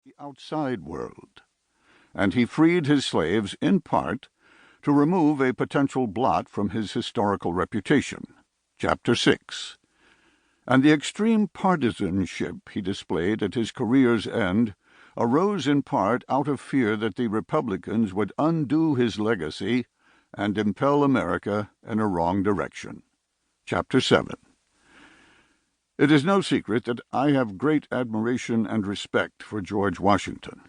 the outside world, and he freed his slaves in part to remove a potential blot from his historical reputation. Chapter 6. And the extreme partisanship he displayed at his career's end arose in part out of fear that the Republicans would undo his legacy and impel America in a wrong direction. Chapter 7. It is no secret that I have great admiration and respect for George Washington.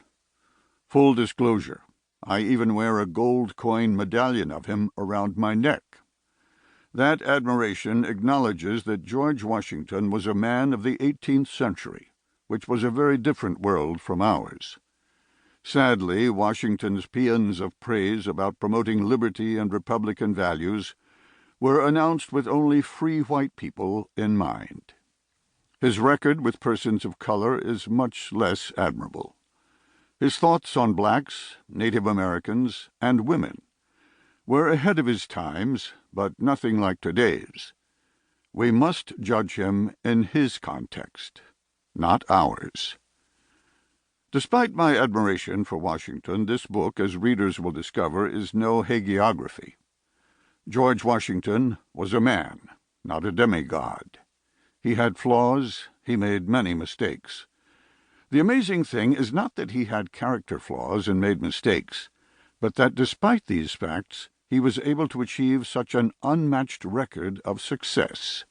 Full disclosure, I even wear a gold coin medallion of him around my neck. That admiration acknowledges that George Washington was a man of the 18th century, which was a very different world from ours. Sadly, Washington's paeans of praise about promoting liberty and Republican values were announced with only free white people in mind. His record with persons of color is much less admirable. His thoughts on blacks, Native Americans, and women were ahead of his times, but nothing like today's. We must judge him in his context, not ours. Despite my admiration for Washington, this book, as readers will discover, is no hagiography. George Washington was a man, not a demigod. He had flaws, he made many mistakes. The amazing thing is not that he had character flaws and made mistakes, but that despite these facts, he was able to achieve such an unmatched record of success.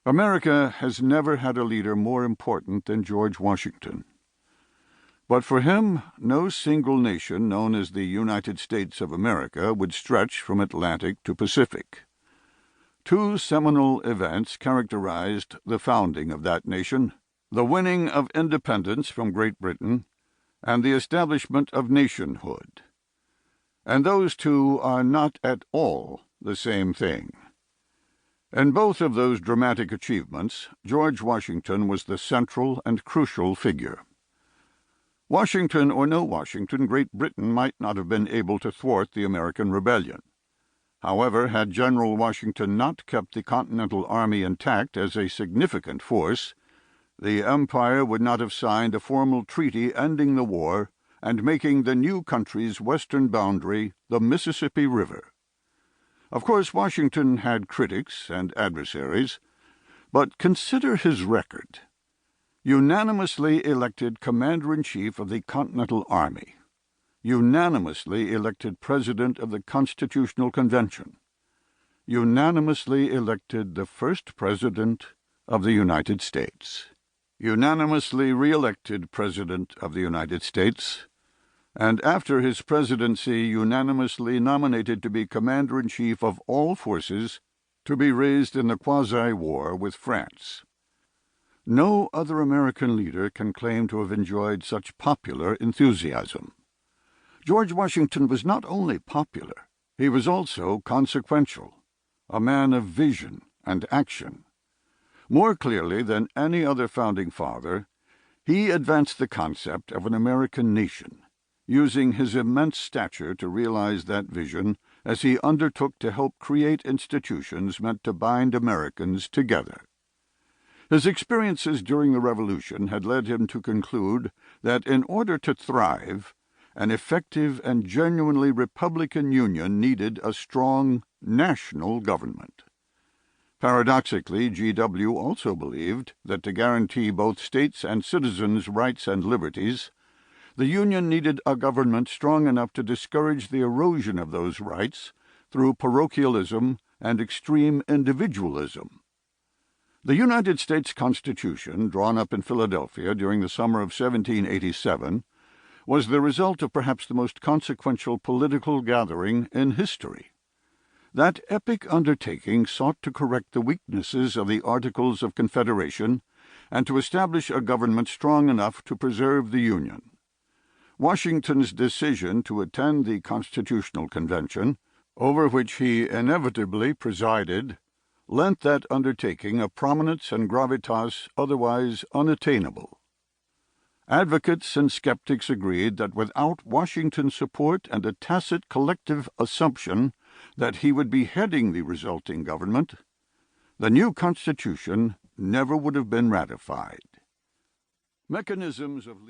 America has never had a leader more important than George Washington. But for him, no single nation known as the United States of America would stretch from Atlantic to Pacific. Two seminal events characterized the founding of that nation: the winning of independence from Great Britain and the establishment of nationhood. And those two are not at all the same thing. In both of those dramatic achievements, George Washington was the central and crucial figure. Washington or no Washington, Great Britain might not have been able to thwart the American Rebellion. However, had General Washington not kept the Continental Army intact as a significant force, the Empire would not have signed a formal treaty ending the war and making the new country's western boundary the Mississippi River. Of course, Washington had critics and adversaries, but consider his record. Unanimously elected Commander-in-Chief of the Continental Army. Unanimously elected President of the Constitutional Convention. Unanimously elected the first President of the United States. Unanimously re-elected President of the United States, and after his presidency unanimously nominated to be Commander-in-Chief of all forces to be raised in the quasi-war with France. No other American leader can claim to have enjoyed such popular enthusiasm. George Washington was not only popular, he was also consequential, a man of vision and action. More clearly than any other founding father, he advanced the concept of an American nation, using his immense stature to realize that vision as he undertook to help create institutions meant to bind Americans together. His experiences during the Revolution had led him to conclude that in order to thrive, an effective and genuinely Republican Union needed a strong national government. Paradoxically, G.W. also believed that to guarantee both states' and citizens' rights and liberties, the Union needed a government strong enough to discourage the erosion of those rights through parochialism and extreme individualism. The United States Constitution, drawn up in Philadelphia during the summer of 1787, was the result of perhaps the most consequential political gathering in history. That epic undertaking sought to correct the weaknesses of the Articles of Confederation and to establish a government strong enough to preserve the Union. Washington's decision to attend the Constitutional Convention, over which he inevitably presided, lent that undertaking a prominence and gravitas otherwise unattainable. Advocates and skeptics agreed that without Washington's support and a tacit collective assumption that he would be heading the resulting government, the new Constitution never would have been ratified. Mechanisms of